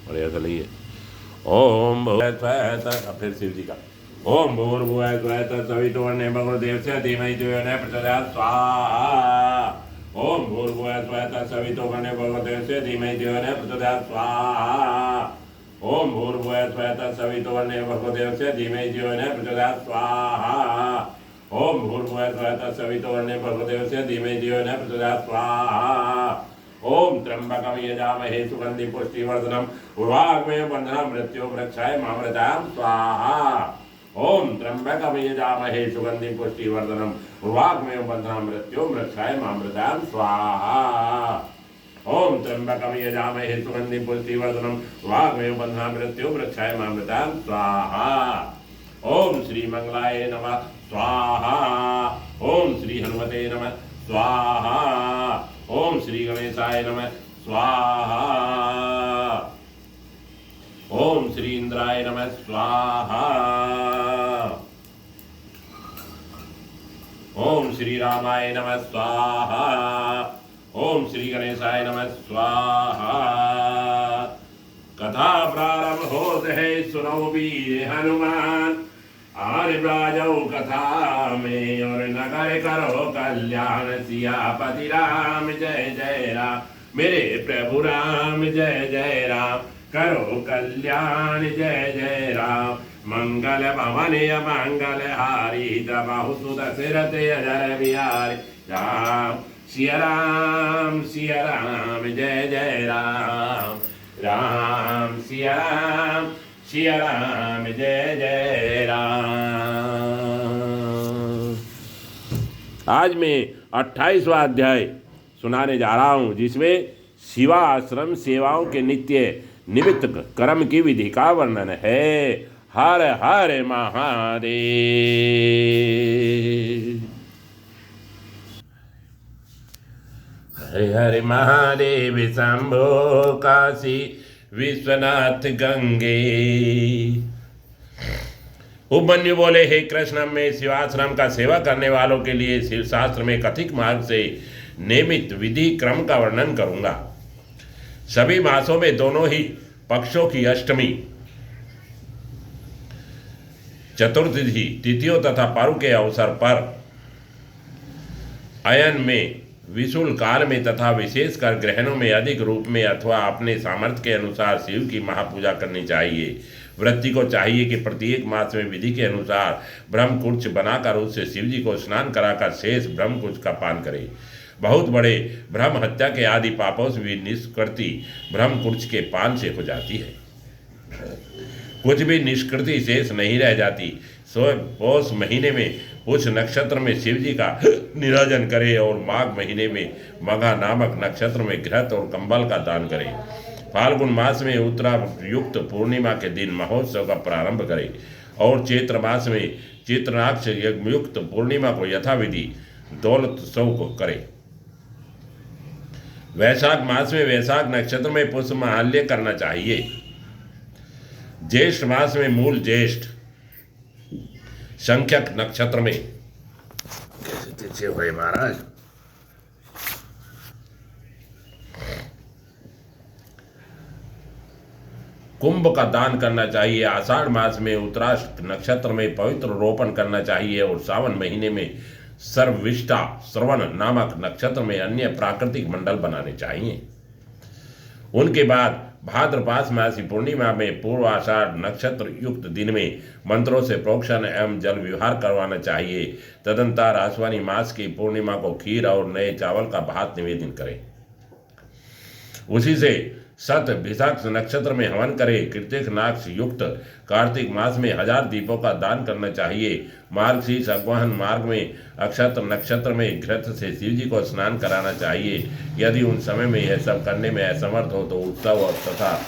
और ऐसा नहीं है। ओम फिर शिव जी का ओम भूर्भुवः स्वः तत्सवितुर्वरेण्यं भर्गो देवस्य धीमहि धियो यो नः प्रचोदयात् स्वाहा। ओम भूर्भुवः स्वः तत्सवितुर्वरेण्यं भर्गो देवस्य धीमहि धियो यो नः प्रचोदयात् स्वाहा। ओम भूर्भुवः स्वः तत्सवितुर्वरेण्यं भर्गो देवस्य धीमहि धियो यो नः प्रचोदयात् स्वाहा। ओम भूर्भुवः स्वः तत्सवितुर्वरेण्यं भर्गो देवस्य धीमहि धियो यो नः प्रचोदयात् स्वाहा। ओम त्र्यंबकं यजामहे सुगंधिं पुष्टिवर्धनम् उर्वारुकमिव बन्धनं मृत्योर्मुक्षयमामृतात् स्वाहा। ओम त्र्यंबकं यजामहे सुगंधिं पुष्टिवर्धनम् उर्वारुकमिव बन्धनं मृत्योर्मुक्षयमामृतात् स्वाहा। ओम त्र्यंबकं यजामहे सुगंधिं पुष्टिवर्धनम् उर्वारुकमिव बन्धनं मृत्योर्मुक्षयमामृतात् स्वाहा। ओम श्री मंगलाय नमः स्वाहा। ओम श्री हनुमते नमः स्वाहा। ओम श्री गणेशाय नमः स्वाहा। ओम श्री इंद्राय नमः स्वाहा। ओम श्री रामाय नमः स्वाहा। ओम श्री गणेशाय नमः स्वाहा। कथा प्रारंभ होते है सुनो वीर हनुमान आर राजौ कथा में और नगर करो कल्याण सियापति राम जय जय राम। मेरे प्रभु राम जय जय राम करो कल्याण जय जय राम। मंगल भवन मंगल हारी तबाहु सुत सिरत अजर बिहारी राम सिया राम जय जय राम। राम सिया राम जय जय राम। आज मैं 28वां अध्याय सुनाने जा रहा हूँ, जिसमें शिवा आश्रम सेवाओं के नित्य निमित्त कर्म की विधि का वर्णन है। हर हर महादेव। हर हर महादेव शंभो काशी विश्वनाथ गंगे। उपमन्यु बोले, हे कृष्ण, मैं शिवाश्रम का सेवा करने वालों के लिए शिव शास्त्र में कथित मार्ग से नियमित विधि क्रम का वर्णन करूंगा। सभी मासों में दोनों ही पक्षों की अष्टमी, चतुर्थी तिथियों तथा पर्व के अवसर पर अयन में, विशुल काल में तथा विशेषकर ग्रहणों में अधिक रूप में अथवा अपने सामर्थ्य के अनुसार शिव की महापूजा करनी चाहिए। व्रती को चाहिए कि प्रत्येक मास में विधि के अनुसार ब्रह्मकुंच बनाकर उससे शिव जी को स्नान कराकर शेष ब्रह्मकुंच का पान करे। बहुत बड़े ब्रह्म हत्या के आदि पापों से भी निष्कृति ब्रह्मकुंच के पान से हो जाती है। कुछ भी निष्कृति शेष नहीं रह जाती। सो पौष महीने में उस नक्षत्र में शिव जी का निराजन करे और माघ महीने में मघा नामक नक्षत्र में घृत और कंबल का दान करे। फाल्गुन मास में उत्तरायुक्त पूर्णिमा के दिन महोत्सव का प्रारंभ करे और चैत्र मास में चैत्रनाक्ष युक्त पूर्णिमा को यथाविधि दौलोत्सव को करे। वैशाख मास में वैशाख नक्षत्र में पुष्प महाल्य करना चाहिए। ज्येष्ठ मास में मूल ज्येष्ठ संख्यक नक्षत्र में कैसे तिथि हुए महाराज। कुंभ का दान करना चाहिए। आषाढ़ मास में उत्तरायण नक्षत्र में पवित्र रोपण करना चाहिए और सावन महीने में सर्वविष्टा श्रवण नामक नक्षत्र में अन्य प्राकृतिक मंडल बनाने चाहिए। उनके बाद भाद्रपाद मासी पूर्णिमा में पूर्वाषाढ़ नक्षत्र युक्त दिन में मंत्रों से प्रोक्षण एवं जल विहार करवाना चाहिए। तदंतर आश्वानी मास की पूर्णिमा को खीर और नए चावल का भात निवेदन करें। उसी से सत विशाख नक्षत्र में हवन करे। कृतिक नाक्ष युक्त कार्तिक मास में 1000 दीपों का दान करना चाहिए। मार्गशीर्ष अगवहन मार्ग में अक्षत्र नक्षत्र में घृत से शिव जी को स्नान कराना चाहिए। यदि उन समय में यह सब करने में असमर्थ हो तो उत्सव और तथा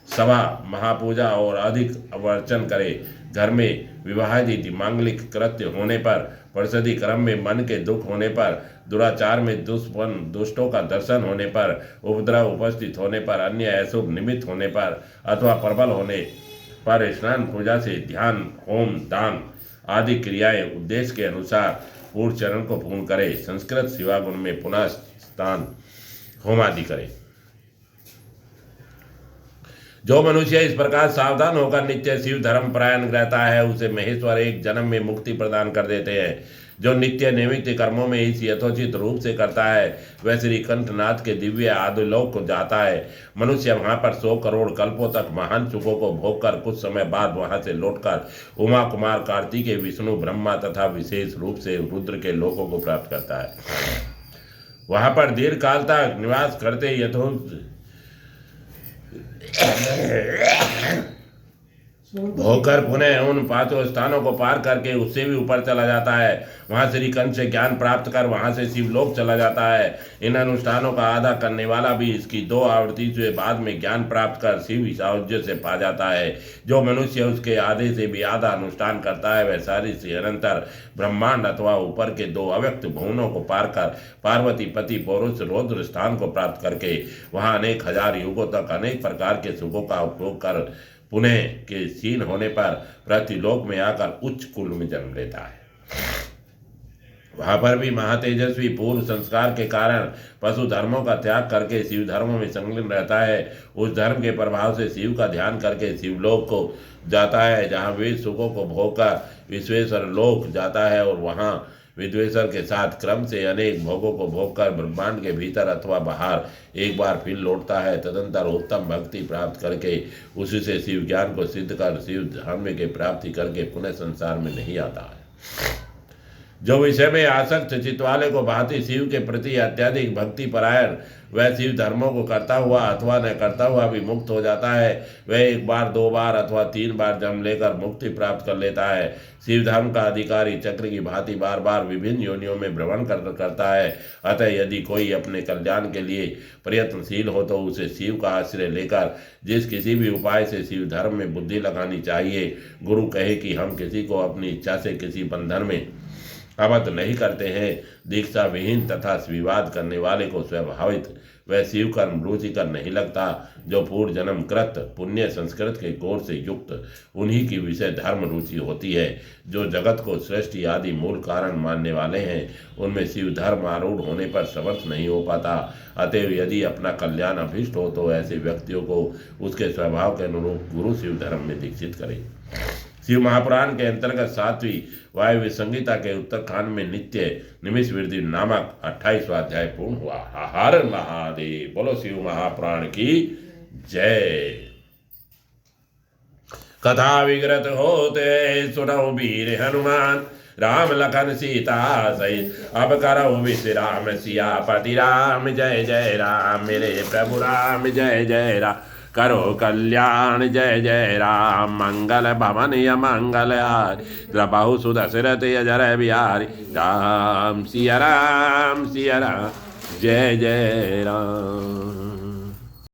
सभा महापूजा और अधिक वर्चन करे। घर में विवाहादि मांगलिक कृत्य होने पर, परिषदि क्रम में मन के दुख होने पर, दुराचार में दुष्टों का दर्शन होने पर, उपद्रव उपस्थित होने पर, अन्य अशुभ निमित्त होने पर अथवा प्रबल होने पर स्नान पूजा से ध्यान होम दान आदि क्रियाएं उद्देश्य के अनुसार पूर्व चरण को पूर्ण करे। संस्कृत शिवागुण में पुनः स्थान होम आदि करे। जो मनुष्य इस प्रकार सावधान होकर नित्य शिव धर्म परायण रहता है उसे महेश्वर एक जन्म में मुक्ति प्रदान कर देते हैं। जो नित्य निमित्त कर्मों में इस यथोचित रूप से करता है वह श्री कंठनाथ के दिव्य आदिलोक को जाता है। मनुष्य वहां पर 100 करोड़ कल्पों तक महान सुखों को भोग कर कुछ समय बाद वहां से लौटकर उमा कुमार कार्तिकेय विष्णु ब्रह्मा तथा विशेष रूप से रुद्र के लोकों को प्राप्त करता है। वहां पर दीर्घ काल तक निवास करते होकर पुनः उन 5 स्थानों को पार करके उससे भी ऊपर चला जाता है। वहां श्री कंठ से ज्ञान प्राप्त कर वहां से शिवलोक चला जाता है। इन अनुष्ठानों का आधा करने वाला भी इसकी 2 आवृत्ति से बाद में ज्ञान प्राप्त कर शिव सायुज्य से पा जाता है। जो मनुष्य उसके आधे से भी आधा अनुष्ठान करता है वह सारी से अनंतर ब्रह्मांड अथवा ऊपर के 2 अव्यक्त भुवनों को पार कर पार्वती पति पौरुष रौद्र स्थान को प्राप्त करके वहां अनेक हजार युगों तक अनेक प्रकार के सुखों का उपभोग कर पुनः के क्षीण होने पर प्रतिलोक में आकर उच्च कुल में जन्म लेता है। वहां पर भी महातेजस्वी पूर्व संस्कार के कारण पशु धर्मों का त्याग करके शिव धर्मों में संलग्न रहता है। उस धर्म के प्रभाव से शिव का ध्यान करके शिवलोक को जाता है जहाँ वे सुखों को भोग कर विश्वेश्वर लोक जाता है और वहाँ विद्वेश्वर के साथ क्रम से अनेक भोगों को भोग कर ब्रह्मांड के भीतर अथवा बाहर एक बार फिर लौटता है। तदंतर उत्तम भक्ति प्राप्त करके उसी से शिव ज्ञान को सिद्ध कर शिव धर्म की प्राप्ति करके पुनः संसार में नहीं आता है। जो विषय में आसक्त चित्त वाले को भांति शिव के प्रति अत्यधिक भक्ति परायण वह शिव धर्मों को करता हुआ अथवा न करता हुआ भी मुक्त हो जाता है। वह 1 बार 2 बार अथवा 3 बार जन्म लेकर मुक्ति प्राप्त कर लेता है। शिव धर्म का अधिकारी चक्र की भांति बार बार विभिन्न योनियों में भ्रमण करता है। अतः यदि कोई अपने कल्याण के लिए प्रयत्नशील हो तो उसे शिव का आश्रय लेकर जिस किसी भी उपाय से शिव धर्म में बुद्धि लगानी चाहिए। गुरु कहे कि हम किसी को अपनी इच्छा से किसी बंधन में आबद्ध नहीं करते हैं। दीक्षा विहीन तथा विवाद करने वाले को स्वाभाविक वह शिव कर्म रुचिकर नहीं लगता। जो पूर्व जन्म कृत पुण्य संस्कृत के कोर से युक्त उन्हीं की विषय धर्म रुचि होती है। जो जगत को सृष्टि आदि मूल कारण मानने वाले हैं उनमें शिव धर्म आरूढ़ होने पर समर्थ नहीं हो पाता। अतएव यदि अपना कल्याण अभिष्ट हो तो ऐसे व्यक्तियों को उसके स्वभाव के अनुरूप गुरु शिव धर्म में दीक्षित करें। शिव महापुराण के अंतर्गत 7वीं वायव्य संहिता के उत्तरखंड में नित्य निमिष वृद्धि नामक 28वां अध्याय पूर्ण हुआ। हर महादेव। बोलो शिव महापुराण की जय। कथा विग्रत होते सुनो वीर हनुमान राम लखन सीता सहित अब करो विश्राम सियापति राम जय जय राम। मेरे प्रभु राम जय जय राम। करो कल्याण जय जय राम। मंगल भवन य मंगल हारी प्रभु सुदशरथ जय बिहारी। राम सिया राम जय जय राम।